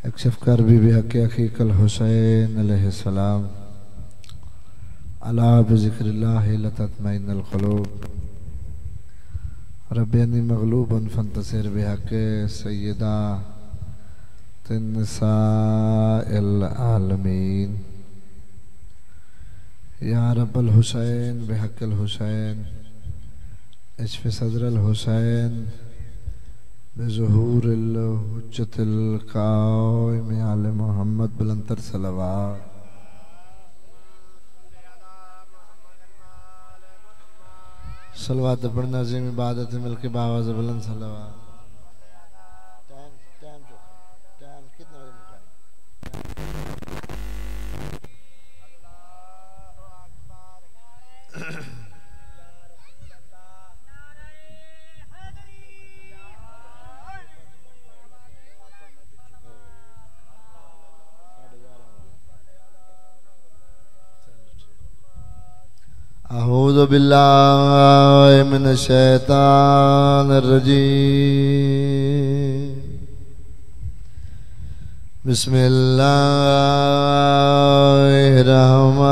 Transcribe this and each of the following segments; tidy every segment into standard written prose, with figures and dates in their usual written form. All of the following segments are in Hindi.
अक्शफ कर बीबी हक अखीकल हुसैन अलैहिस्सलाम अला बिज़िक्रिल्लाह लतत्मइन्नुल क़ुलूब रब्बनी मग़लूबुन फंतसिर बिहक़ सय्यदा निसाइल आलमीन या रब्बल हुसैन बिहक़्क़िल हुसैन इश्फ़ सदरल हुसैन बिज़ुहूरिल हुज्जतिल क़ाइम आले मोहम्मद बुलंदतर सलवात। सलवात पढ़ना अज़ीम इबादत मिलके बावाज़ बुलंद सलवात। टाइम कितना अऊज़ु बिल्लाहि मिनश शैतानिर रजीम बिस्मिल्लाहिर रहमानिर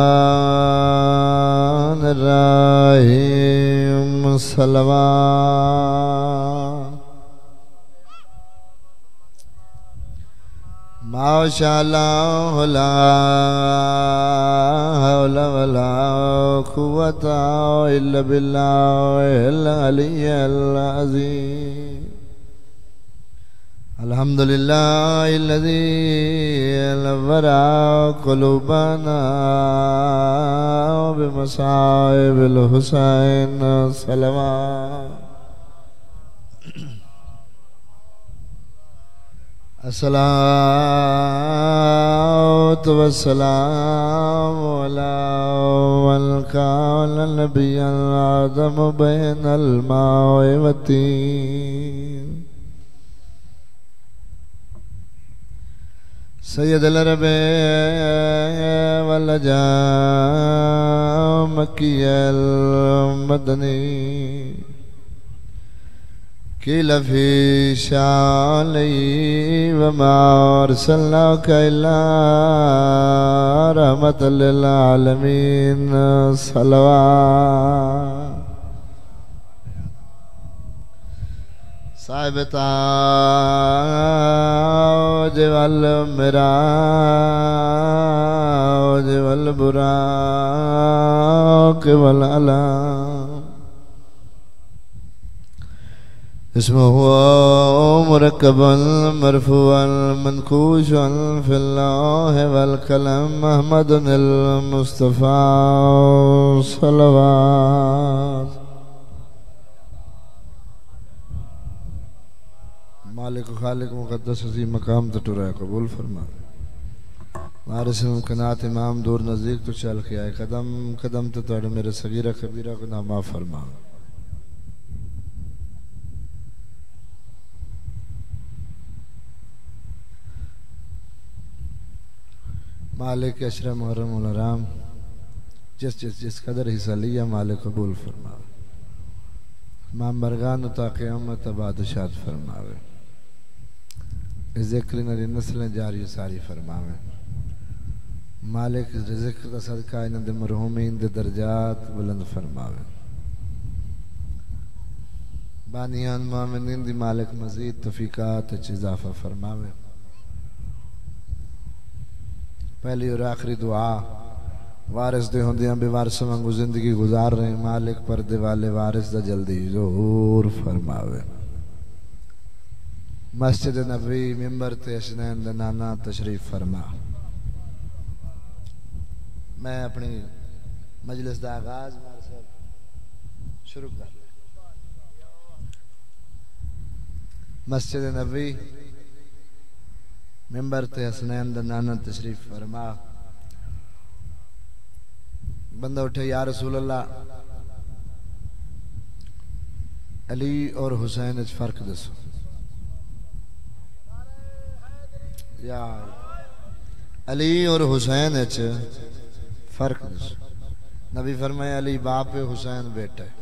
रहीम सलवात। माशाअल्लाह ला हौला वला कुव्वता इल्ला बिल्लाहिल अलिय्यिल अज़ीम। अल्हम्दुलिल्लाहिल्लज़ी नव्वरा क़ुलूबना बिमसाइबिल हुसैन सलवात। अस्सलातु वस्सलामु अला मन काना नबिय्यन आदम बैनल माइ वत्तीन। सय्यदुल अरब वल अजम मक्कियल मदनी क़ील फ़ी शानिही वमा अरसलनाका इल्ला रहमतल लिल आलमीन सलवात। साहिब ताज वल मिराज वल बुराक वल अलाम इसमुहु मुरक्कबुन मरफूअन मनकूशन फिल लौह वल कलम अहमदुल मुस्तफ़ा सलवात। मालिक खालिक मुक़द्दस अज़ीम मकाम तटुरा कबूल फरमा। वारिस मुमकिनात इमाम दूर नज़दीक तो चल के आए कदम कदम तो तड़ मेरे सगीरा कबीरा को ना माफ़ फरमा। मालिक अशरा मुहर्रम उल हराम जिस कदर हिस्सा लिया मालिक कबूल फरमावे। इमाम बरगान ता क़यामत बादशाह फरमावे। ज़िक्र नरी नस्लें जारी सारी फरमावे। मालिक ज़िक्र दा सदका इन्हां दे मरहूमीन दे दर्जात बुलंद फरमावे। बानियान मोमिनीन दी मालिक मज़ीद तौफ़ीक़ात च इज़ाफ़ा फरमावे। पहली और आखिरी दुआ वारिस दे होंदियां बेवारिस वांगू जिंदगी गुजार रहे मालिक पर्दे वाले वारिस दा जल्दी ज़हूर फरमावे। मस्जिद नबवी मिंबर ते हसनैन दा नाना तशरीफ फरमा। मैं अपनी मजलिस दा आगाज शुरू कर मस्जिद नबवी मिंबर ते हसनैन दा नाना तशरीफ फरमा। बंदा उठे या रसूल अल्लाह अली और हुसैन च फर्क दसो। या अली और हुसैन च फर्क दसो। नबी फरमाया अली बाप है हुसैन बेटा है।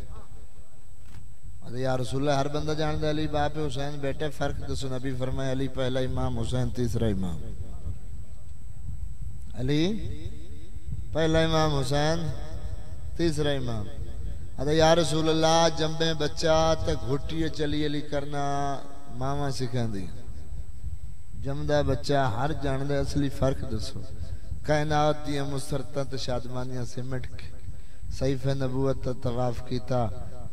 अरे या रसूल हर बंदा जानता अली बाप है हुसैन बेटे फर्क दसो नबी फरमाए अली पहला इमाम हुसैन तीसरा इमाम अली पहला इमाम हुसैन तीसरा इमाम अरे या रसूल अल्लाह जंबे बच्चा तो घुटिए चली अली करना मामा सिखांदी जमदा बच्चा हर जानदा असली फर्क दसो कायनात दी मुसरता ते शादमानियां सिमट के सहीफ नबूवत तवाफ कीता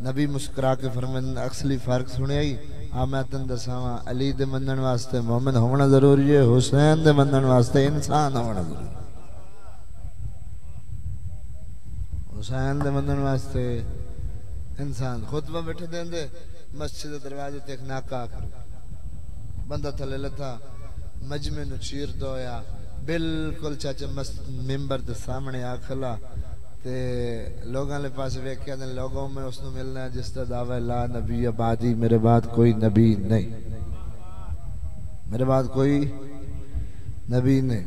नबी मुस्कुरा के फरमान असली फर्क सुने ही आ मैं तन दसावा अली दे मनन वास्ते मोमिन होना जरूरी है हुसैन दे मनन वास्ते इंसान होना जरूरी हुसैन दे मनन वास्ते इंसान खुतबा बैठे देंदे मस्जिद दे दरवाजे ते एक नाका कर बंदा थले लथा मजमे नु चीर दोया बिल्कुल चाचा मिंबर दे सामने आ खला ते लोगों के पास वेख्या ने लोगों में उसनु मिलना है जिसका दावा ला नबी आबादी मेरे बाद कोई नबी नहीं मेरे बाद कोई नबी नहीं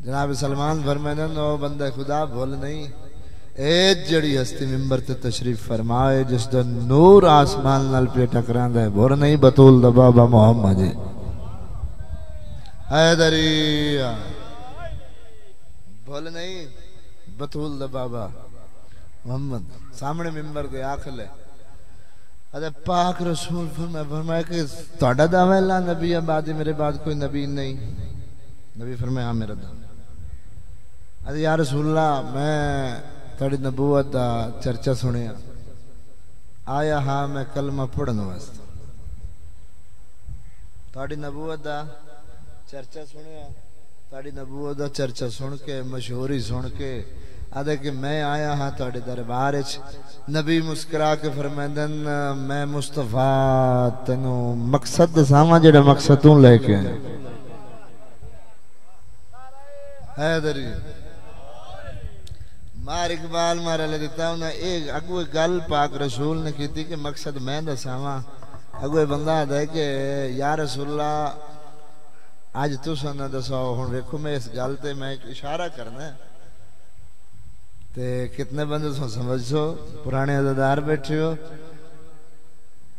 जनाब सलमान फरमाने नो बंदा खुदा भूल नहीं ए जड़ी हस्ती मिंबर ते तशरीफ फरमाए जिस दा नूर आसमान नाल पे टकरांदा है भूल नहीं बतूल दा बाबा मोहम्मद जी हैदरिया भूल नहीं बतूल दा बाबा मोहम्मद सामने मिंबर दे आखले अरे पाक रसूल फरमाया कि तोड़ा दावा ला नबी आबादी मेरे बाद कोई नबी नहीं नबी फरमाया हाँ मेरा दावा अरे या रसूलल्लाह मैं थोड़ी नबूवत दा चर्चा सुनिया आया हाँ मैं कलमा पढ़न वास्ते थोड़ी नबूवत दा चर्चा सुनिया थोड़ी नबूवत दा चर्चा सुन के मशहूरी सुन के आदे कि मैं आया हाँ थोड़े दरबार नबी मुस्कुरा के फरमांदन मैं मुस्तफा तेनू मकसद दसावां जेड़ा मकसद तू लेके आया हैदरी मार इकबाल मारा ले देता उन्हें एक अगुए गल पाक रसूल ने की थी कि मकसद मैं दसावां अगुए बंदा है कि या रसूलल्लाह आज तुसा ना दसो हुण देखो मैं इस गल ते मैं एक इशारा करना है ते कितने बंदे सो समझो पुराने अदादार बैठे हो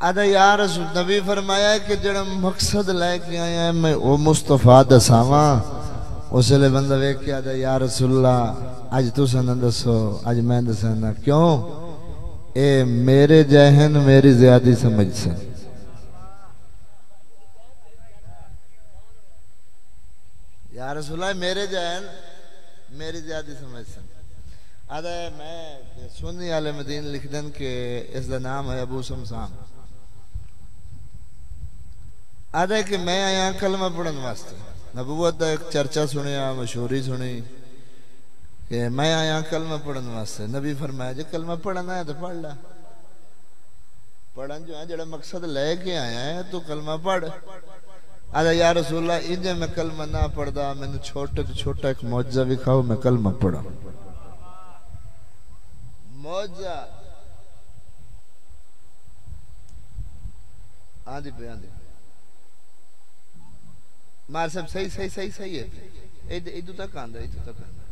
आदा या रसूल नबी फरमाया कि जड़ा मकसद लेके आया मैं ओ मुस्तफा दसावा उसले बंदा वेख के आदा या रसूलल्लाह आज तुसा ना दसो आज मैं दसना क्यों ए मेरे जहन मेरी ज्यादा समझ से या रसूलल्लाह मेरे जहन मेरी ज्यादा समझ से आदा मैं सुन्नी आले मदीन लिख देन के इसका नाम है अबू शमशान आदा कि मैं आया कलमा पढ़न वास्ते नबूवत दा एक चर्चा सुनिया मशहूरी सुनी कि मैं आया कलमा पढ़न वास्ते नबी फरमाया जो कलमा पढ़ना है तो पढ़ ला पढ़न जो है जड़ा मकसद लेके आया है तो कलमा पढ़ आदा या रसूलल्लाह इंजे मैं कलमा ना पढ़दा मैंने छोटे तो छोटा एक मौजा विखाओ मैं कलमा पढ़ा मौजा आंधी पे आंधी मार सब सही सही सही सही है इधर तक आंदा इधर तक आंदा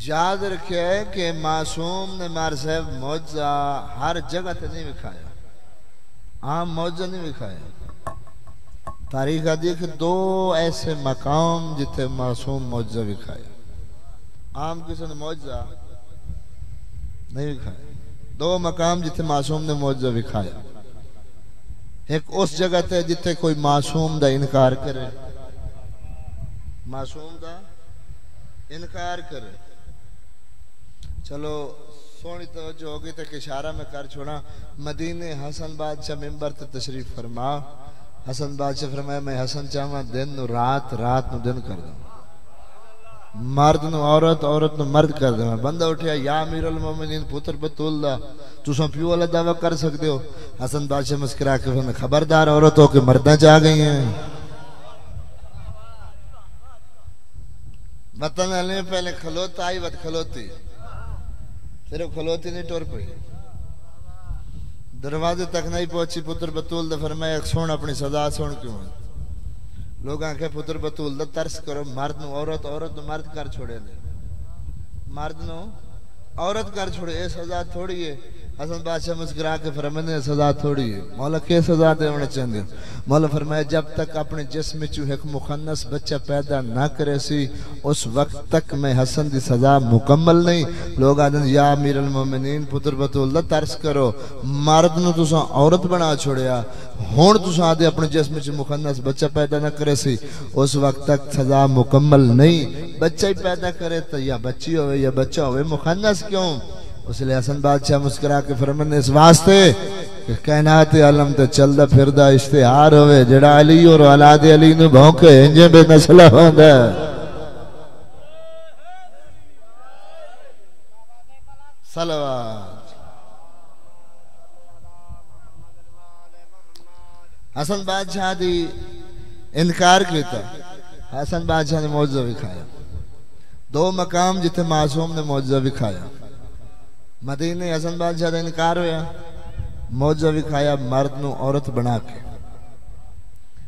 याद रखे कि मासूम ने मार साहब मौजा हर जगह ते नहीं विखाया आम मौजा नहीं विखाया तारीख आदि कि दो ऐसे मकाम जिथे मासूम मौजा विखाया आम किसी ने मौजा नहीं विखाया दो मकाम जिथे मासूम ने मौजा विखाया एक उस जगह ते जिथे कोई मासूम दा इनकार करे मासूम दा इनकार करे चलो सोनी तवज्जो होगी तो इशारा में कर छोड़ा मदीने हसन बादशाह मिंबर ते तशरीफ फरमा हसन बादशाह फरमाया मैं हसन चाहवा दिन नु रात रात नु दिन कर दूं मर्द नु औरत औरत नु मर्द कर दूं बंदा उठया या अमीरुल मोमिनीन पुत्र बतूल दा तुसा पियो वाला दावा कर सकते हो हसन बादशाह मुस्कुरा के फरमाया खबरदार औरतों के मर्दा च आ गई हैं वतन वाले पहले खलोता आई वत खलोती सिर्फ खलोती नहीं टुर पई दरवाजे तक नहीं पहुंची पुत्र बतूल ने फरमाया सुन अपनी सजा सुन क्यों लोग आखे पुत्र बतूल दा तरस करो मर्द नु औरत औरत नु मर्द कर छोड़े ने मर्द नो औरत कर छोड़े, ये सजा थोड़ी है। हसन बादशाह मुस्कुरा के फरमाने सजा थोड़ी है। मौला के सजा देना चाहते हो? मौला फरमाया जब तक अपने जिस्म चू एक मुखन्नस बच्चा पैदा ना करे सी उस वक्त तक मैं हसन की सजा मुकम्मल नहीं। लोग आदन या अमीरुल मोमिनीन पुत्र बतूल तरस करो, मर्द नु तुसा औरत बना छोड़िया, हुण तुसा आदे अपने जिस्म च मुखन्नस बच्चा पैदा ना करे सी उस वक्त तक सजा मुकम्मल नहीं। बच्चा ही पैदा करे तो या बच्ची होवे या बच्चा होवे, मुखन्नस क्यों? उसलिए हसन बादशाह मुस्कुरा के फरमाने इस वास्ते कि कायनात आलम ते चलदा फिरदा इश्तिहार होवे जेड़ा अली और औलाद अली नु भौंके इंजे बेनस्ल होंदा। सलावत। हसन बादशाह दी इनकार किया, हसन बादशाह ने मौजज़ा विखाया। दो मकाम जिथे मासूम ने मौजज़ा विखाया। मदीने हसन बादशाह का इनकार होया, मौजज़ा विखाया मर्द नु औरत बना के।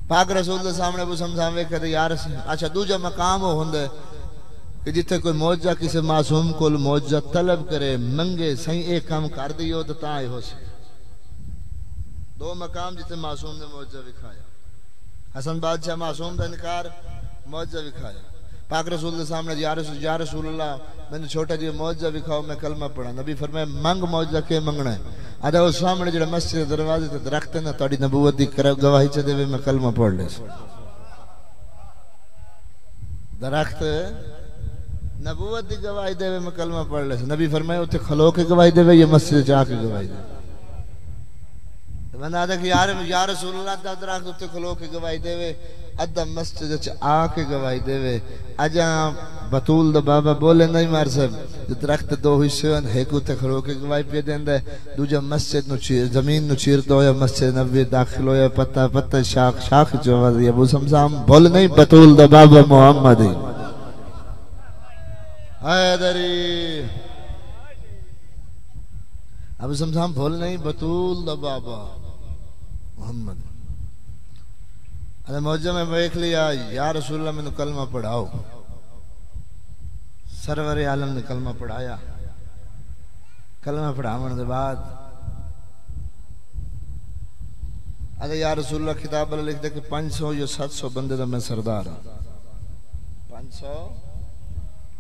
पाक रसूल दे सामने अबू समझा वेखे ते यार अच्छा दूजा मकाम हो हुंदा कि जिथे कोई मौजज़ा किसी मासूम को मौजज़ा तलब करे मंगे सही एक काम कर दियो तो ता हो से। दो मकाम जिथे मासूम ने मौजज़ा विखाया। हसन बादशाह मासूम का इनकार, मौजज़ा विखाया। पाक रसूल के सामने या रसूल अल्लाह मैंने छोटा जी मौजज़ा विखाओ, मैं कलमा पढ़ा। नबी फरमाया मंग मौजज़ा के मंगना है? अरे उस सामने जो मस्जिद दरवाजे ते दरख्त है ना, तुहाडी नबूवत दी गवाही च देवे मैं कलमा पढ़ ले। दरख्त नबूवत दी गवाही देवे मैं कलमा पढ़ ले। नबी फरमाया उत्थे खलो के गवाही देवे या मस्जिद च आके गवाही देवे? बंदा कि या रसूल अल्लाह दा दरख्त उत्ते खलो के गवाही देवे, अद्धा मस्जिद च आके गवाही देवे। अजा बतूल दा बाबा बोले नहीं मार साहब दरख्त दो हिस्से हैं, एक उत्ते खलो के गवाही पे देंदा है, दूजा मस्जिद नु चीर जमीन नु चीरदा होया मस्जिद नबी दाखिल होया, पत्ता पत्ता शाख शाख च आवाज अबू समसाम बोल नहीं बतूल दा बाबा मोहम्मद हैदरी। अबू समसाम बोल नहीं बतूल दा बाबा मोहम्मद। अरे मौजज़ा में देख लिया या रसूलल्लाह मैंने कलमा पढ़ाओ। सरवर आलम ने कलमा पढ़ाया। कलमा पढ़ावन के बाद अरे या रसूलल्लाह किताब वाला लिख दे कि 500 या 700 बंदे का मैं सरदार हाँ। 500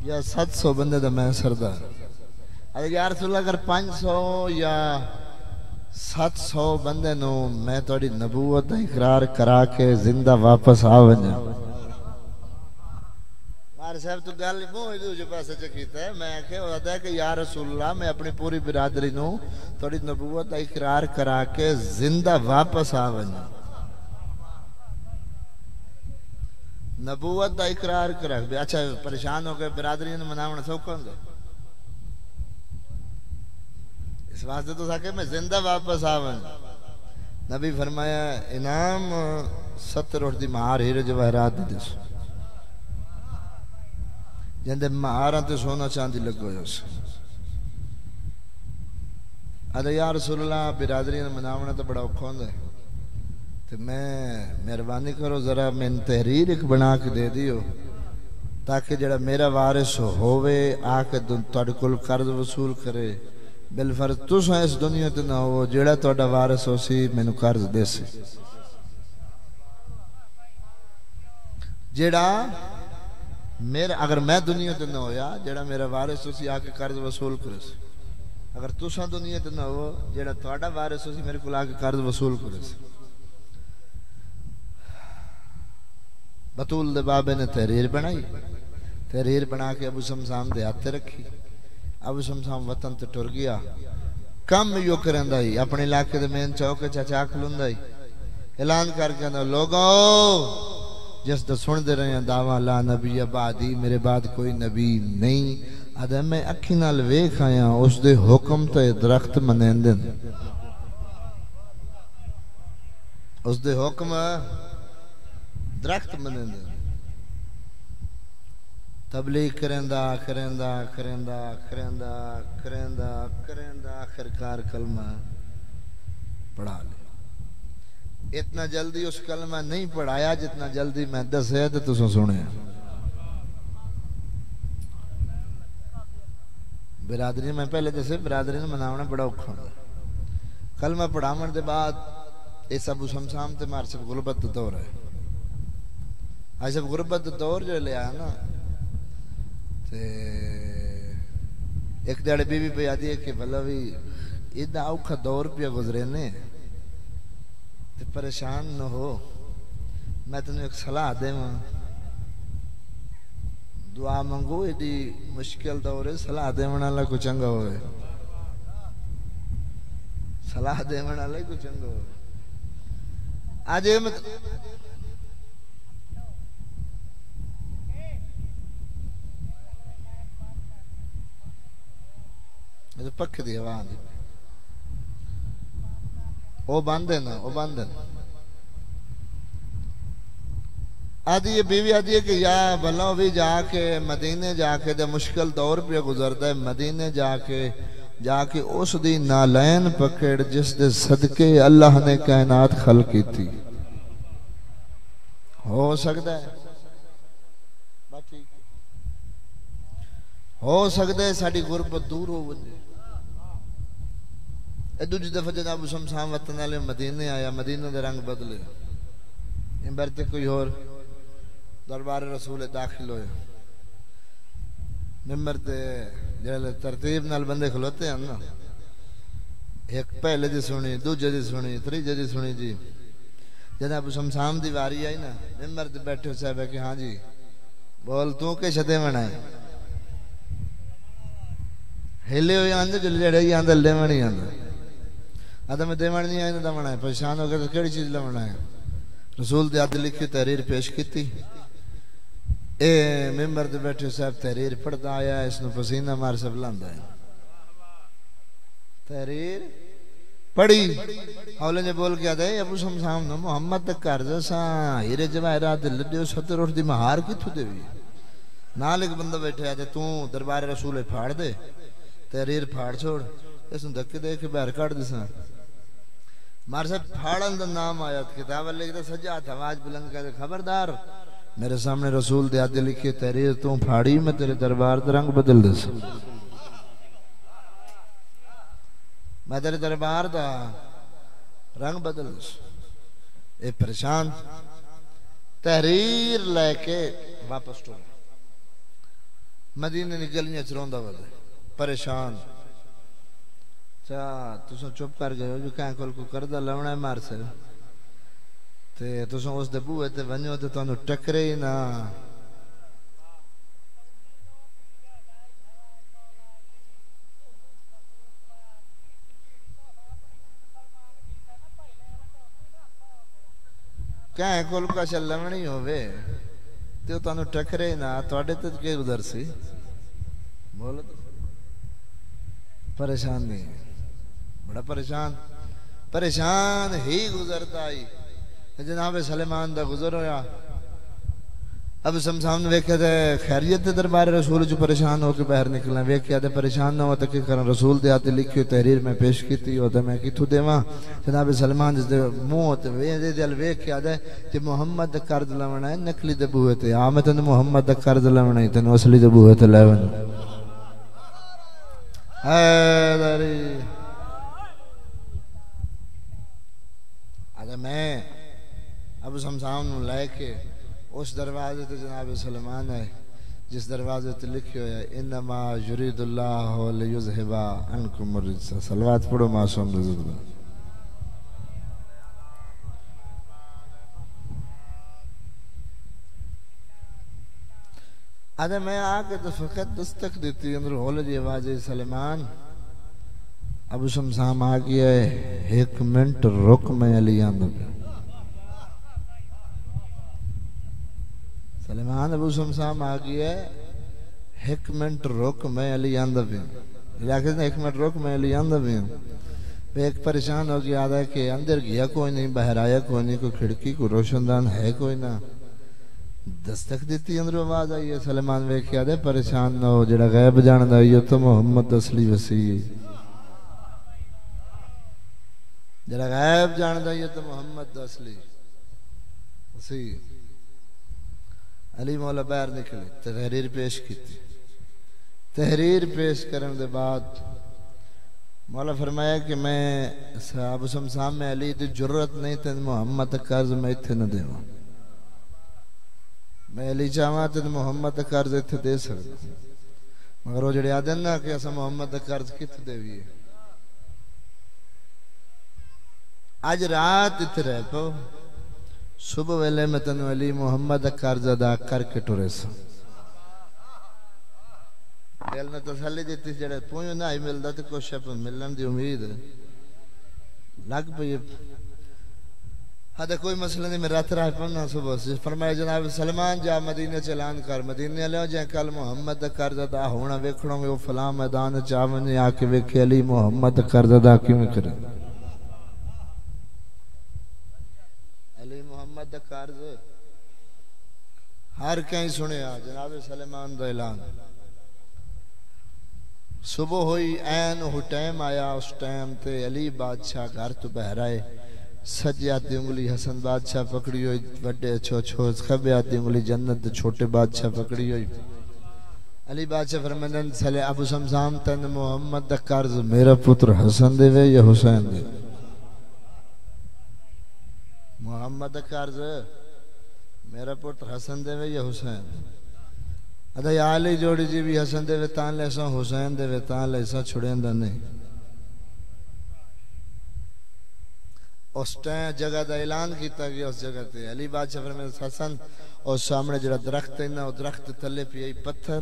या 700 बंदे का मैं सरदार। अरे या रसूलल्लाह अगर 500 या 700 बंदे नो मैं थोड़ी नबूवत का इकरार करा के जिंदा वापस आ वजा। मार साहब तू गल मुंह दूजे पासे च कीता है। मैं आखे होता है कि या रसूलल्लाह मैं अपनी पूरी बिरादरी नो थोड़ी नबूवत का इकरार करा के जिंदा वापस आ वजा। नबूवत का इकरार करा। अच्छा परेशान हो गए बिरादरी ने मनावना सौखा होंगे? इस वास्ते तो साके मैं जिंदा वापस आवन। नबी फरमाया इनाम 70 उठ दी महार हीरे जवाहरात दी दस जिंदे महारां ते सोना चांदी लगो होया सी। अरे या रसूलल्लाह बिरादरी ने मनावना तो बड़ा औखा होंदा है, ते मैं मेहरबानी करो जरा मैंने तहरीर एक बना के दे दियो ताकि जड़ा मेरा वारिस होवे आके तुहाडे कोल कर्ज वसूल करे। बिलफर्ज तुसा इस दुनिया ते ना हो जेड़ा तुहाडा वारिस हो सी मैनू कर्ज दे सी। जेड़ा मेरा अगर मैं दुनिया ते ना होया जेड़ा मेरा वारिस हो सी आके कर्ज वसूल करे सी। अगर तुसा दुनिया ते ना हो जेड़ा तुहाडा वारिस हो सी मेरे कोल आके कर्ज वसूल करे सी। बतूल दे बाबे ने तहरीर बनाई। तहरीर बना के अबू समसाम दे हाथ रखी। अबू समसाम वतन ते टुर गया। कम यो करंदा ही अपने इलाके दे मेन चौक चाचा खलुंदा ही ऐलान करके कहंदा लोगो जिस दा सुनदे रहे दावा ला नबी बादी मेरे बाद कोई नबी नहीं। अदे मैं अखी नाल वेख आया उस दे हुक्म ते दरख्त मनेंदे उस दे हुक्म दरख्त मनेंदे। तबलीग करेंदा करेंदा करेंदा करेंदा करेंदा करेंदा आखिरकार कलमा पढ़ा ले। इतना जल्दी उस कलमा नहीं पढ़ाया जितना जल्दी मैं दस है तो तुम सुने। बिरादरी में पहले जैसे बिरादरी ने मनावना बड़ा औखा होंदा। कल मैं पढ़ावन के बाद ये सब शमशाम ते मार सब गुरबत दौर है। आज सब गुरबत दौर जो ले आया ना ते एक दिहाड़े बीवी पे आदि है कि भला भी इतना औखा दौर पे गुजरे ने ते परेशान न हो। मैं तेन एक सलाह देवां, दुआ मंगो। एडी मुश्किल दौर है, सलाह देवन वाला को चंगा होवे, सलाह देवन वाला को चंगा होवे। आज ये मत तो पक्के दी आवाज वो बंद है ना, वो बंद है। आदि ये बीवी आदि है कि या भला भी जाके मदीने जाके दे मुश्किल दौर पे गुजरता है। मदीने जाके उस दी नालैन पकड़ जिस दे सदके अल्लाह ने कायनात खल की थी। हो सकता है, हो सकता है साड़ी गुरबत दूर हो वजे। दूजी दफा जनाब शमशाम वतन वाले मदीने आया, मदीने के रंग बदले। इंबर ते कोई और दरबार रसूल दाखिल होए। मिंबर ते जेले तरतीब नाल बंदे खलोते हैं ना, एक पहले दी सुनी, दूजे दी सुनी, तीजे दी सुनी जी। जनाब शमशाम दी वारी आई ना, मिंबर ते बैठे साहब है कि हाँ जी बोल तू के छदे मनाए हिले हुए आंदे जो जड़े ही आंदे लेवन ही आंदे। अदा मैं देवन नहीं आया ना मनाए, परेशान हो गए तो केड़ी चीज लेवन आए। रसूल दे अद लिखी तहरीर पेश की थी। ए मेंबर दे बैठे साहब तहरीर पढ़ता आया, इसनु पसीना मार सब लांदा है। तहरीर पढ़ी हौले ने बोल के आदे अबू शमशाम न मोहम्मद तक कर जसा हीरे जवाहरात लड्डे सत्तर उठ दी महार किथु देवी। नाल एक बंदा बैठे आदे तू दरबार रसूल फाड़ दे, तहरीर फाड़ छोड़, इसनु धक्के दे के बाहर काट दिसा। मार साहब फाड़न दा नाम आया, किताब लिखदा सजा आवाज बुलंद कर खबरदार मेरे सामने रसूल दे आदे लिखे तहरीर तू फाड़ी, मैं तेरे दरबार दा रंग बदल दस। मैं तेरे दरबार दा रंग बदल दस। ए परेशान तहरीर लेके वापस टुर मदीने दी गलियां च रोंदा वदे परेशान। चा तुम चुप कर गए हो जो क्या कोल को करदा लवना है मार से ते तुम उस दे बूहे ते वनो ते तुहानू टकरे ही ना। क्या कोल का लवनी होवे ते तुहानू टकरे ही ना, तुहाडे ते के उधर सी बोलो तो। परेशान नहीं, बड़ा परेशान ही गुजरता आई। जनाब सलेमान दा गुजर होया। अब शमशाम ने वेख्या ते खैरियत दे दरबार रसूल जो परेशान होके बाहर निकलना। वेख्या ते परेशान ना हो तो की करन, रसूल दे आते लिखी तहरीर में पेश की हो तो मैं किथु देवां। जनाब सलेमान जिस दे मुंह ते वे दिल वेख्या दे कि मोहम्मद दा कर्ज लवना है नकली दे बूहे ते। आ मैं तने मोहम्मद दा कर्ज लवना है, तने असली दे बूहे ते लेवन मैं अब शमशाम लैके उस दरवाजे ते जनाब सलमान है जिस दरवाजे ते लिखे हुए इन्नमा युरीदुल्लाहु लियुज़हिबा अन्कुम अर्रिज्स। सलवात पढ़ो मासूम रसूल। अरे मैं आके तो फकत दस्तक देती अंदर होल जी आवाज सलमान अब शमशाम आ गया है, एक मिनट रुक मैं अली आंदा। सलमान अबू शमशाम आ गया है, एक मिनट रुक मैं अली आंदा भी। एक मिनट रुक मैं अली आंदा भी। एक परेशान हो गया आदा कि अंदर गया कोई नहीं, बाहर आया कोई नहीं, कोई खिड़की को रोशनदान है कोई ना। दस्तक देती अंदर आवाज आई है। सलमान वेख के आदे परेशान ना हो, जड़ा गैब जानदा है तो मोहम्मद असली वसी है। जरा गैब जानदा है तो मोहम्मद असली वसी। अली मौला बाहर निकले, तहरीर पेश की। तहरीर पेश करने के बाद मौला फरमाया कि मैं अबू शमशाम में अली की जरूरत नहीं तेन मुहम्मद कर्ज मैं इत्थे न देवा मैं अली चाहवा तेन मुहम्मद कर्ज इत्थे दे सकता मगर वो जड़े आदन ना कि असा मुहम्मद कर्ज कित्थे देवीए आज रात इत्थे रह पो सुबह वेले मैं तेन अली मुहम्मद कर्ज अदा करके टुरे सा दिल ने तसल्ली दी जड़े पुंज ना ही मिलता तो कुछ मिलने की उम्मीद लग पई हाँ कोई मसला नहीं मैं रात रात पढ़ना सुबह से फरमाया जनाब सलमान जा मदीने च ऐलान कर मदीने ले जाए कल मुहम्मद कर्ज अदा होना वेखना वो फलां मैदान चावने आके वेखे अली मुहम्मद कर्ज अदा किवें करे अली मुहम्मद कर्ज हर कहीं सुने जनाब सलमान दा ऐलान सुबह हुई ऐन वो टाइम आया उस टाइम ते अली बादशाह घर तो बहर आए सज्जे हाथ उंगली हसन बादशाह पकड़ी हुई बड़े छो छो खबे हाथ उंगली जन्नत छोटे बादशाह पकड़ी हुई अली बादशाह फरमांदन सले अबू शमशाम तन मोहम्मद दा कर्ज मेरा पुत्र हसन देवे या हुसैन दे मोहम्मद दा कर्ज मेरा पुत्र हसन देवे या हुसैन अदा आली जोड़ी जी भी हसन देवे तां ले सा हुसैन देवे तां ले सा छुड़ेंदा नहीं उस जगह का ऐलान किया गया उस जगह ते अली बादशाह फरमाया हसन और सामने जरा दरख्त है ना दरख्त तले पिए पत्थर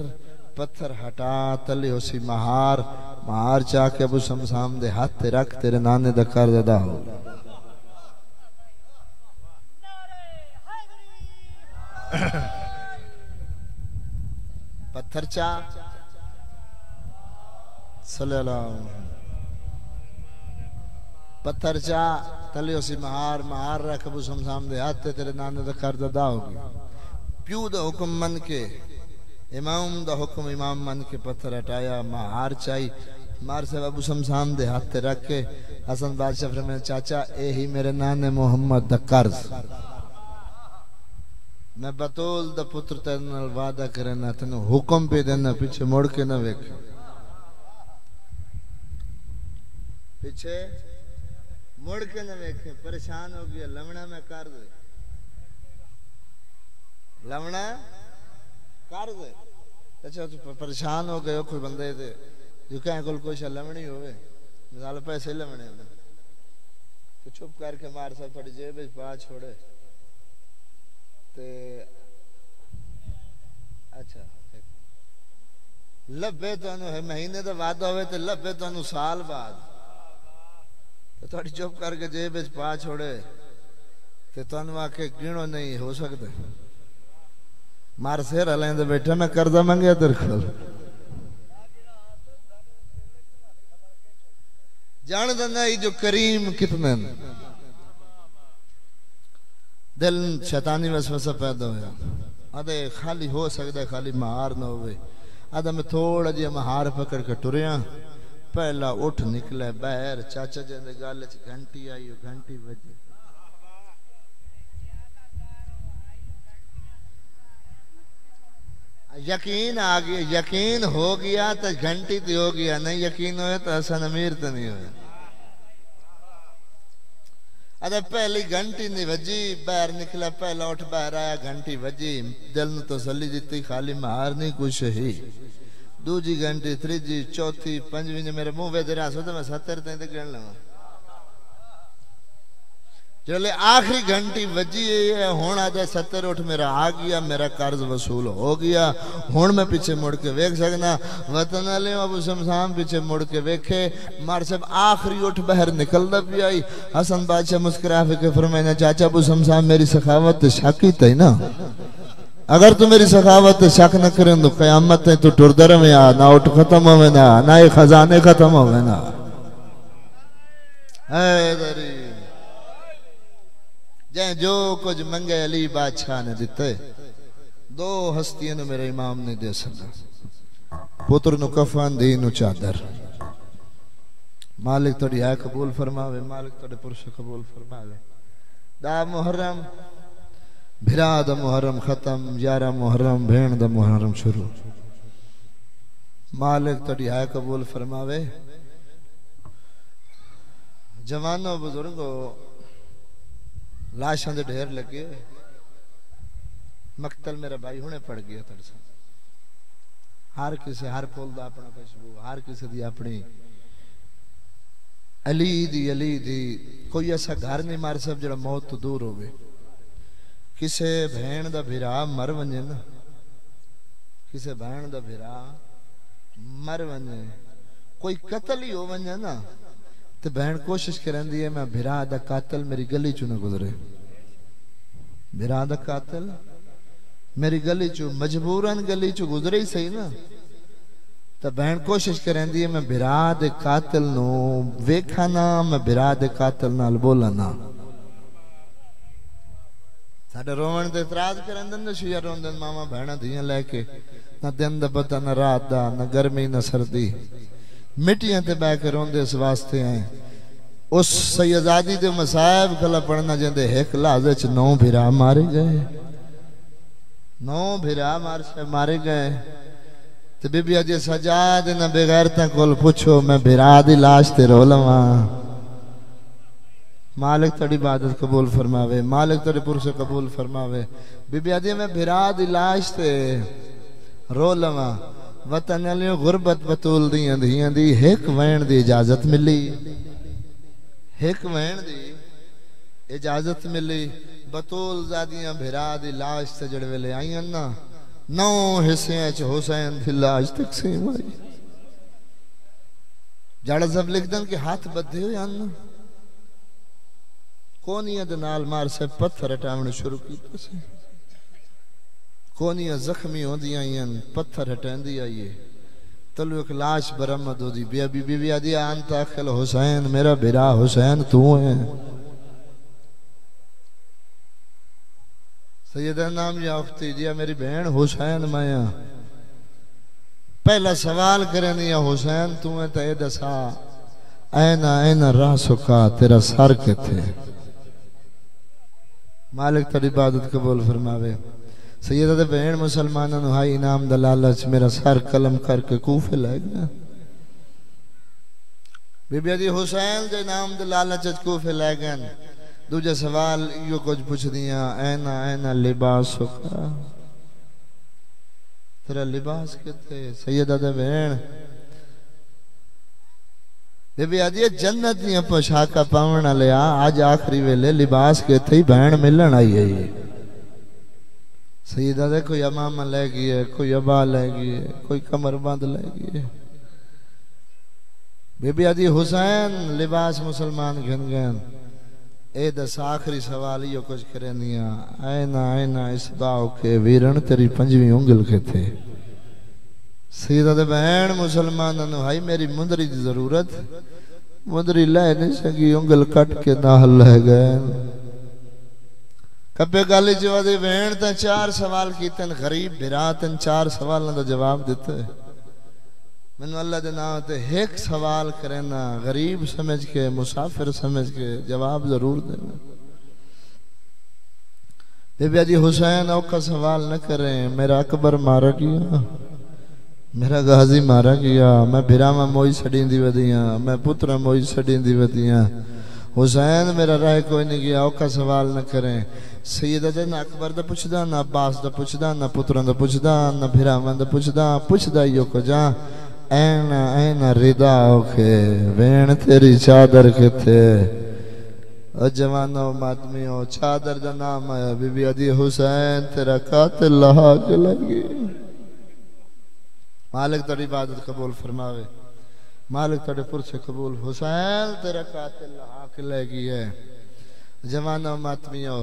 पत्थर हटा तले उसी महार महार चाह के अबू शमशाम दे हाथ ते रख तेरे नाने दा कर्ज अदा हो पत्थर चा सल्लल्लाहु पत्थर चा तले उसी महार महार रख अबू शमशाम दे हाथ ते तेरे नाने दा कर्ज अदा होगी प्यू दा हुक्म मन के इमाम दा हुक्म इमाम मन के पत्थर हटाया महार चाई मार से अबू शमशाम दे हाथ ते रख के हसन बादशाह फरमाया चाचा ए ही मेरे नाने मोहम्मद दा कर्ज मैं बतौल दा पुत्र तेरे नाल वादा करना तेन हुक्म पे देना पीछे मुड़ के ना वेख पीछे मुड़ के न वेखे परेशान हो गया लवणा में कर दे लवणा कर दे अच्छा तू परेशान हो गए कोई बंदे दे जो कहीं कोल कोई लवणी होवे मिसाल पैसे लवणे तो चुप करके मार सब थोड़ी जेब पा छोड़े ते अच्छा लब्बे तो महीने का वादा होवे ते लब्बे तो साल बाद तो थोड़ी चुप करके जेब पा छोड़े ते तुम आके गिनो नहीं हो सकते मार सिर हलेंदे बैठे मैं कर्जा मंगया तेरे को जान देना जो करीम कितने दिल शैतानी वसवसा पैदा होया आदे खाली हो सकता है खाली महार ना होवे आदा मैं थोड़ा जी महार पकड़ के टुरिया पहला उठ निकले बाहर चाचा जी ने गल च घंटी आई घंटी बजी यकीन आ गया यकीन हो गया तो घंटी तो हो गया नहीं यकीन हो तो हसन अमीर तो नहीं हो अरे पहली घंटी नहीं बजी बाहर निकला पहला उठ बाहर आया घंटी बजी दिल ने तसल्ली दी खाली महार नहीं कुछ ही दूजी घंटी तीजी चौथी पंजवी ने मेरे मुंह वेद रहा तो मैं 70 तक गिन लवा चले आखिरी घंटी बजी है हुण आजा 70 उठ मेरा आ गया मेरा कर्ज वसूल हो गया हुण मैं पीछे मुड़ के वेख सकना वतन वाले अबू शमशाम पीछे मुड़ के वेखे मार सब आखिरी उठ बाहर निकलदा भी आई हसन बादशाह मुस्कुरा के फरमाया चाचा अबू शमशाम मेरी सखावत शक ही तई ना अगर तू मेरी सखावत शक न करें तो कयामत है तो टुरदर में आ ना उठ खत्म होवे ना ये खजाने खत्म होवे ना जै जो कुछ मंगे अली बादशाह ने दिते दो हस्तियां मेरे इमाम ने दे सका पुत्र नु कफन दी नु चादर मालिक तोड़ी है कबूल फरमावे मालिक तोड़े पुरुष कबूल फरमावे दा मुहर्रम भिरा दा मुहर्रम खत्म 11 मुहर्रम भेण दा मुहर्रम शुरू मालिक तड़ी है कबूल फरमावे। जवानों बुजुर्गो लाशां दे ढेर लगे। मकतल मेरा भाई हुने पड़ गया तड़सा। हर किसी हर पुल दा अपना खुशबू, हर किसी दी अपनी अली दी कोई ऐसा घर नहीं मार सब जड़ा मौत तो दूर होवे। किसे भैन दा भिरा मर वने ना, किसे भैन दा भिरा मर वने, कोई कत्ल ही हो वने ना ते बहन कोशिश करंदी है मैं भिरा दा कातल मेरी गली चो न गुजरे। भिरा दा कातल मेरी गली चो मजबूरन गली चो गुजरे ही सही ना, तो बहन कोशिश करंदी है मैं भिरा दे कातल नो वेखा ना, मैं भिरा दे कातल नाल बोला ना। साडे रोवण ते इतराज करन दन शिया रोंदन मामा बहना धियां लेके, ना दिन दा पता ना रात दा, ना गर्मी ना सर्दी, मिट्टियां ते बह के रोंदे इस वास्ते हैं। उस सैयदादी दे मसायब कला पढ़ना जंदे एक लाजे च 9 भिरा मारे गए, 9 भिरा मारे गए। ते बीबी अजे सजाद ना बेगैरता कोल पूछो मैं भिरा दी लाश ते रो लवां। मालिक तड़ी इबादत कबूल फरमावे, मालिक तड़ी पुरसे कबूल फरमावे। बीबी अजे मैं भिरा दी लाश ते रो लवां। वतन अलियो गुरबत बतूल दियां धियां दी एक वैन दी इजाजत मिली, एक वैन दी इजाजत मिली। बतूल जादियां भिरा दी लाश ते जड़े वेले आईयां ना 9 हिस्से च हुसैन दी लाश तकसीम आई। जड़ा सब लिख दन के हाथ बद्धे हुए अन कोनियां दे नाल मार से पत्थर हटावने शुरू कीते से। कोनियां जख्मी होंदियां आईयां पत्थर हटांदी आईए। तलू एक लाश बरामद होदी बीबी आदि अंत अखिल हुसैन मेरा भिरा हुसैन तू है। सैयदा नाम या उख्ती दिया मेरी बहन हुसैन माया। पहला सवाल करनी हुसैन तू है तो ये दसा ऐना ऐना राह सुखा तेरा सर किथे। मालिक तेरी इबादत कबूल फरमावे। सैयदा दे बहन मुसलमाना नु हाई इनाम दा लालच मेरा सर कलम करके कूफे ले गया। बीबी दी हुसैन दे नाम दे लालच कूफे ले गए। दूजा सवाल यो कुछ पूछ दिया ऐना ऐना लिबास का तेरा लिबास किथे। सैयदा दे बहन बीबी आदि जन्नत दियां पोशाका पावण लिया आज आखिरी वेले लिबास किथे बहन मिलन आई है। सैयदा दे कोई अमामा ले गई है, कोई अबा ले गई है, कोई कमरबंद ले गई है। बीबी आदि हुसैन लिबास मुसलमान घन गए। ए दस आखिरी सवाल यो कुछ करनिया ऐना ऐना इस बाव के वीरण तेरी 5वीं उंगल के थे। सैयदा दे बहन मुसलमान नु हाई मेरी मुंदरी दी जरूरत मुंदरी ले नहीं सकी उंगल कट के नाल ले गए। कपे गल च बहन तो 4 सवाल कीते गरीब भिरा 4 सवालों का जवाब दिते। मैनू अल्लाह के नाम ते एक सवाल करना गरीब समझ के मुसाफिर समझ के जवाब जरूर देना। बीबी जी हुसैन औखा सवाल न करें मेरा अकबर मारा गया, मेरा गाजी मारा गया, मैं भिरावा मोई छड़ी वधिया, मैं पुत्रा मोई छड़ी वधिया। हुसैन मेरा राह कोई नहीं गया औखा सवाल न करें। सैयदा दे ना अकबर दा पुछदा ना अब्बास दा पुछदा ना पुत्रां दा पुछदा ना भिरावां दा पुछदा यो को जा ऐना ऐना रिदा ओखे वेण तेरी चादर किथे। जवानो मातमियो चादर दा नाम आया बीबी अदी हुसैन तेरा कातिल लाग लगी। मालिक तेरी इबादत कबूल फरमावे, मालिक तेरे पुरसे कबूल। हुसैन तेरा कातिल लाग लगी है। जवानो मातमियो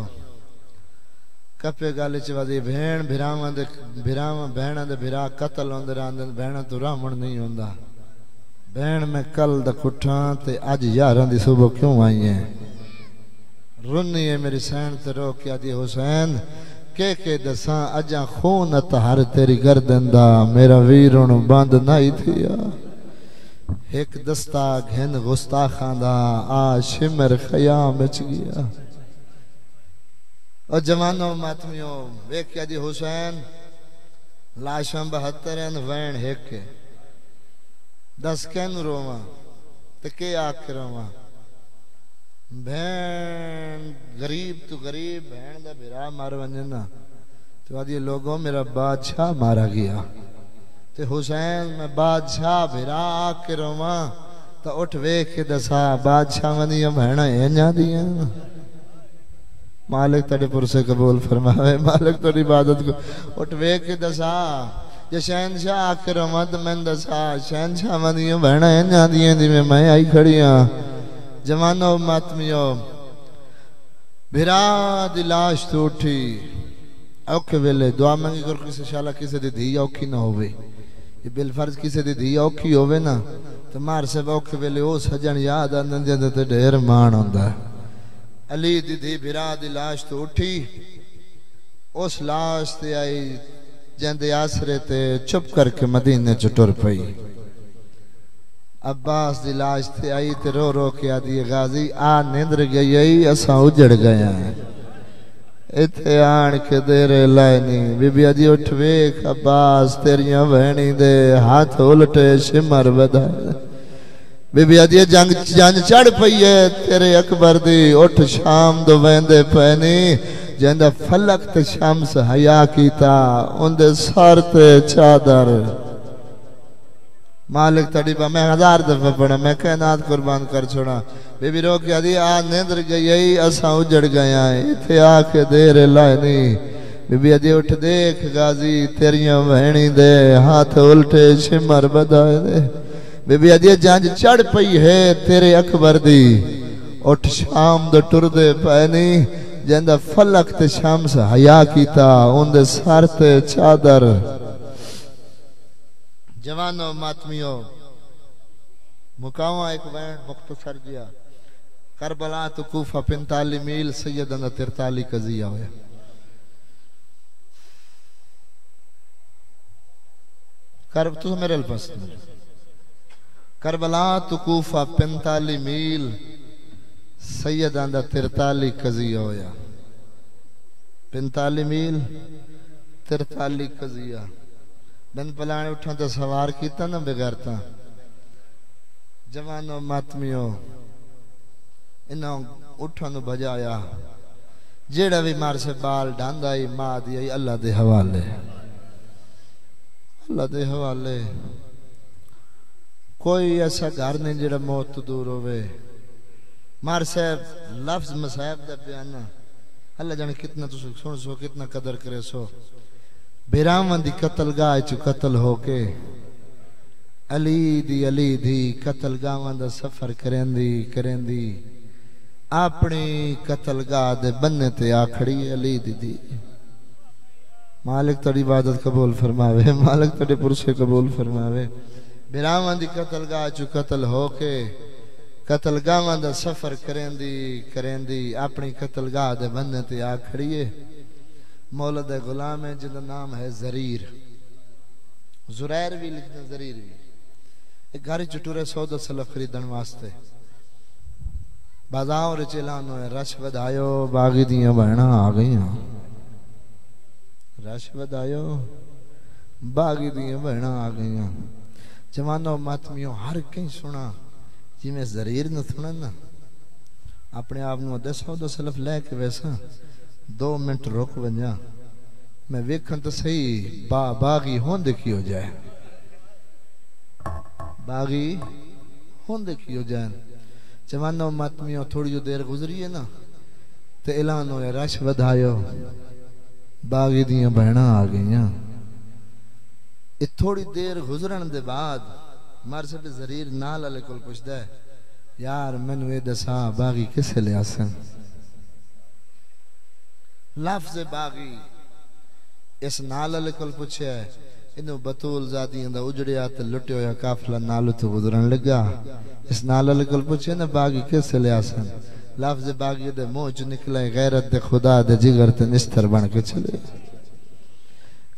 कपे गल च वधी भेण भिरावां दे भिरावां बहना दे भिरा कतल होंदे रहंदे बहना तो रावण नहीं होंदा। बहन मैं कल दा कुठा ते अज 11 दी सुबह क्यों आई है। रुन्नी है मेरी सैन ते रो के आदि हुसैन के दसा अजा खून तहर तेरी गर्दन दा मेरा वीर हुण बंद नहीं थिया। एक दस्ता घिन गुस्ताखां दा आ शिमर खयाम मच गया। और जवानों मातमियों वेख्या जी हुसैन लाशां 72 वैन एक दस कैन रोवा ते के आके रोवा भैन गरीब तू गरीब भैन दा बिरा मार वने ना तो आदि लोगों मेरा बादशाह मारा गया ते हुसैन मैं बादशाह बिरा आके रोवा तो उठ वेख के दसा बादशाह वनिया भैना इंजा दियां मालिक तेरे पुरसे कबूल फरमावे मालिक तेरी इबादत को उठ वेख के दसा जे शहनशाह आके रोवा तो मैं दसा शहनशाह वनिया भैना इंजा दियां जिवें मैं आई खड़ी हां जवानो मातमियो बिरा दी लाश तो उठी औखे वेले दुआ मंगी कर किसी शाला किसी दी धी औखी ना होवे ये बिलफर्ज किसी दी धी औखी होवे ना तो मार से औखे वेले ओ सजन याद आंदे ते ढेर मान आंदा अली दी धी बिरा दी लाश तो उठी उस लाश ते आई जेंदे आसरे ते चुप करके मदीने च टुर पई अब्बास दी लाश ते आई ते रो रो के आदि गाजी आ निंद्र गई असा उजड़ गया इथे आन के देरे लाइनी बीबी अजी उठ वेख अब्बास तेरिया बहनी दे हाथ उलटे शिमर बधाए बीबी अजी जंग चढ़ पई है तेरे अकबर दी उठ शाम दो वेंदे पैनी जेंदा फलक ते शम्स हया कीता उंदे सर ते चादर मालिक तड़ीबा मैं 1000 दफा पढ़ा मैं कायनात कुर्बान कर छोड़ा बीबी रो के आदि आ निंद्र गई असा उजड़ गया इथे आके देर लानी बीबी अजी उठ देख गाजी तेरिया बहनी दे हाथ उल्टे शिमर बधाए दे बीबी अजी जंज चढ़ पई है तेरे अकबर दी उठ शाम दो टुरदे पैनी जेंदा फलक ते शम्स हया कीता उंदे सर ते चादर जवानो मातमियो मुकावा एक वैन मुख्तसर गया करबला तो कूफा 45 मील सैयदना 43 कजिया होया कर तू मेरे पास करबला तो कूफा 45 मील सैयदना 43 कजिया होया 45 मील 43 कजिया बन पलाने उठा तो सवार किया ना बिगाड़ता जवानो मातमियो इन्हों उठा नु बजाया जेड़ा भी मार से बाल डांदा ही मां दी अल्लाह दे हवाले कोई ऐसा घर नहीं जेड़ा मौत तो दूर होवे मार साहब लफ्ज मसाहब दा बयान अल्लाह जाने कितना तुम सुन सो कितना कदर करे सो बिरावन दी कतलगाह च कतल होके अली दी कतलगाह दा सफर करेंदी अपनी कतलगाह दे बन्ने ते आ खड़ी अली दी मालिक तेरी इबादत कबूल फरमावे मालिक तेरे पुरसे कबूल फरमावे बिरावन दी कतलगाह च कतल होके कतलगाह दा सफर करेंदी अपनी कतलगाह दे बन्ने ते आ खड़ी है मौलद गुलाम है जिनका नाम है जरीर जुरैर भी लिखना जरीर भी एक घर चटूरे सौदा सलफ खरीदन वास्ते बाजार चलान होए रश वधायो बागी दियां बहना आ गई रश वधायो बागी दियां बहना आ गई जवानो मातमियों हर कहीं सुना जिमें जरीर न सुना ना अपने आप न सौदा सलफ लैके वैसा 2 मिनट रुक वजा मैं वेखन तो सही बागी होंद की हो जाए बागी होंद की हो जाए जवानो मातमियों थोड़ी जो देर गुजरी है ना तो ऐलान होया रश वधायो बागी दियां बहना आ गई ये थोड़ी देर गुजरन दे बाद मार से जरीर नाल वाले कोल पुछदा है यार मैनू ये दसा बागी किसे लिया सन लफ्ज बागी इस नाल वाले कोल पूछया इन्हों बतूल जातियां दा उजड़िया ते लुटिया होया काफिला नाल तो गुजरन लगा इस नाल वाले कोल पूछया ना बागी किसे लिया सन लफ्ज बागी दे मुंह च निकले गैरत दे खुदा दे जिगर ते निस्तर बन के चले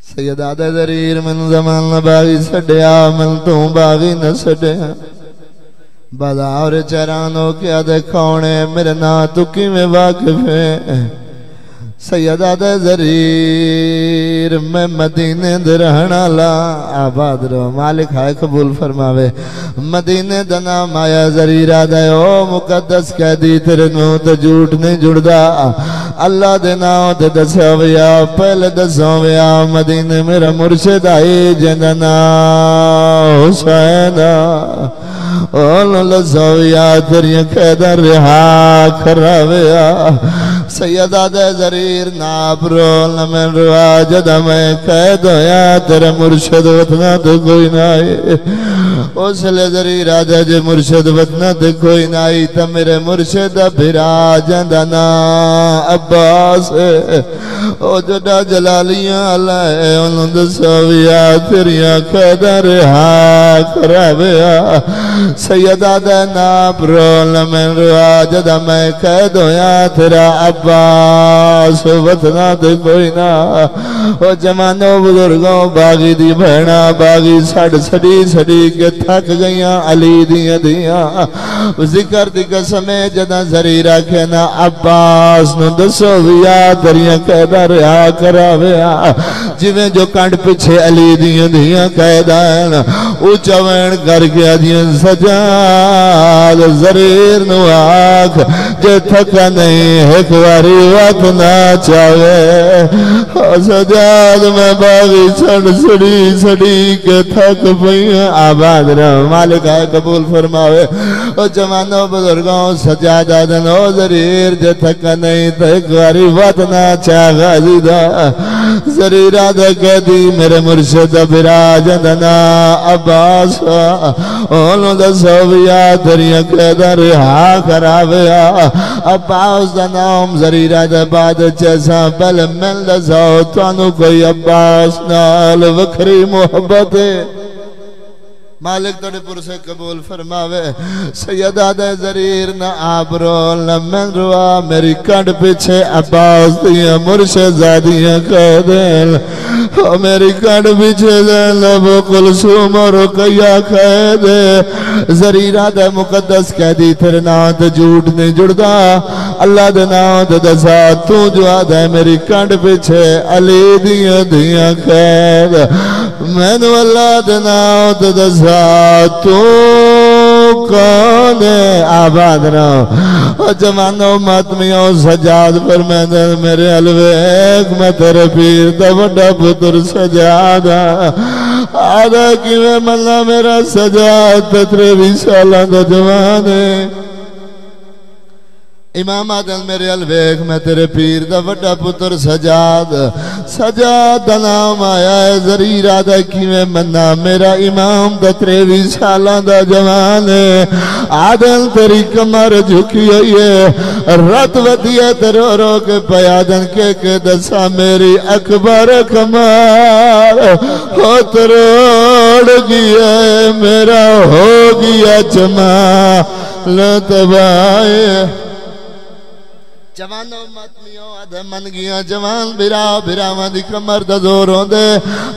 सैयद आदे जरीर मैनू जमान बागी छड्या मैनू तू बागी न छड्या बाजार चरानो क्या दे कौन है मेरे ना तू किवें वाकिफ है सैयदा दे ज़रीर मैं मदीने दे रहना ला आबाद रहो मालिक हाय कबूल फरमावे। मदीने दा नाम आया ज़रीरा दे ओ मुकद्दस कह दी तेरे मुंह ते झूठ नहीं जुड़दा। अल्लाह दे नाम ते दस्या वया पहले दसो वया मदीने मेरा मुर्शिद आई जिंदा नाम हुसैन लसोया तेरिया कैदा रिहा करावया। सैयदा दे ज़रीर नाप रोल न मैं रुआ जदा मैं कैद होया तेरा मुर्शिद वतना तो कोई ना आए। उसले ज़रीर आजा जे मुर्शिद वतना तो कोई ना आई तो मेरे मुर्शिद बिरा जंदा ना अब्बास ओ जड़ा जलालियां अल्लाह उन्होंने दसोया तेरिया कैदा रिहा करावया। सैयदा दे नाप रोल न मैं रुआ जदा मैं कैद होया तेरा अब्बास वतना ते कोई ना। ओ जमानो बुजुर्गों बागी दी भैना बागी सड़ सड़ी सड़ी के थक गईया अली दियां दियां जिक्र दी कसम जदा ज़रीरा के ना अब्बास नु दसो विया तेरिया कैदा रिहा करावया। जिवें जो कंड पिछे अली दियां दियां कैदा ऊंचा वैन करके आदियां सजाद ज़रीर नु आख जे थका नहीं एक बारी वत ना चावे। सजाद मैं बागी सड़ सड़ी सड़ी के थक पई आबाद रहो मालिक है कबूल फरमावे। ओ जवानो बुजुर्गों सजादा दनो ज़रीर जे थका नहीं तो एक बारी वत ना चागा जीदा। ज़रीरा दे कहदी मेरे मुर्शिद बिराज दना अब्बास ओनो दसो विया तेरिया कैदा रिहा करावया। अब्बास दा नाम ज़रीरा दे बाद जैसा पहले मिल दसो तुहानू कोई अब्बास नाल वखरी मोहब्बत मालिक तोड़े पुर से कबूल फरमावे। सैयदा दे ज़रीर न आबरोल न मैं रुआ मेरी कंड पीछे अब्बास दिया मुर्शिदादियां कह देन मेरी कंड पीछे वो कुलसूम और रुकैया कह दे। ज़रीरा दे मुकद्दस कह दी तेरे नाम ते झूठ नहीं जुड़दा। अल्लाह दे नाम ते दसा तू जो आदा मेरी कंड पीछे अली दियां दियां कैद मैनू अल्लाह दे नाम ते दसा तू कौन आबाद रहो। जमानो मातमियों सजाद पर मैंने मेरे अलवेक मैं तेरे पीर दा बड़ा पुत्र सजाद आदा किवें मल्ला मेरा सजाद 23 साल दा जवान है। इमाम आदल मेरे अलवेख मैं तेरे पीर दा वड्डा पुत्र सजाद सजाद दा नाम आया है। ज़रीरा दा किवें मन्ना मेरा इमाम दा 23 साल दा जवान है। आदल तेरी कमर झुकी हुई है रत वधिया तेरो रो के पयादन के दसा मेरी अकबर कमाल हो तरोड़ गया मेरा हो गया जमाल तबाए। जवानों मतमियों आधे मन गया जवान बिरा बिरावा दी कमर दा जोर होंदे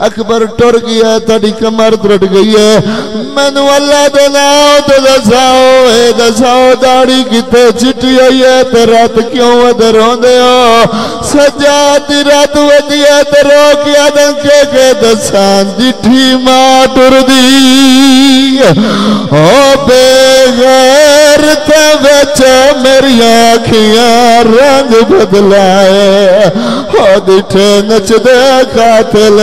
अकबर टुर गया तेरी कमर टुट गई है। मैनू अल्लाह दे नाम ते दसाओ दाढ़ी किते चिट्टी हुई है ते रात क्यों अदर होंदे हो। सजाद दी रात वधी है ते रो के आदन के दसा डिठी मां टुरदी ओ बेगैर ते विच मेरिया अखियां रंग बदलाए हो दिठे नचदे कातिल।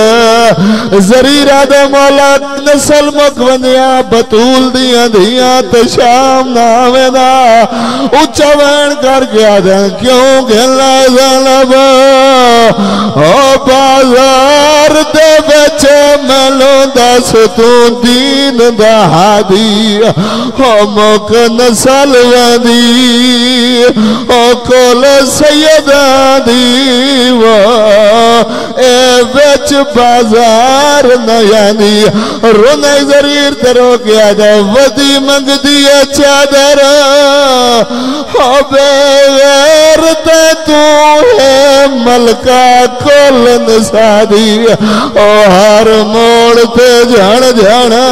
ज़रीरा दे मौला नस्ल मुक बनिया बतूल दियां दियां ते शाम ना वेदा उच्चा वैन कर गया क्यों गला ज़लब ओ बाजार दे विच मैनू दस तू दीन दा हादी हो मुक नस्ल वदी ओ कोल सैयदा दी वो ए विच बाजार नयानी रोने ज़रीर तेरो क्या जा वदी मंगदी है चादर हो बेगैर ते तू है मलका कोल नसादी ओ हर मोड़ ते जान जाना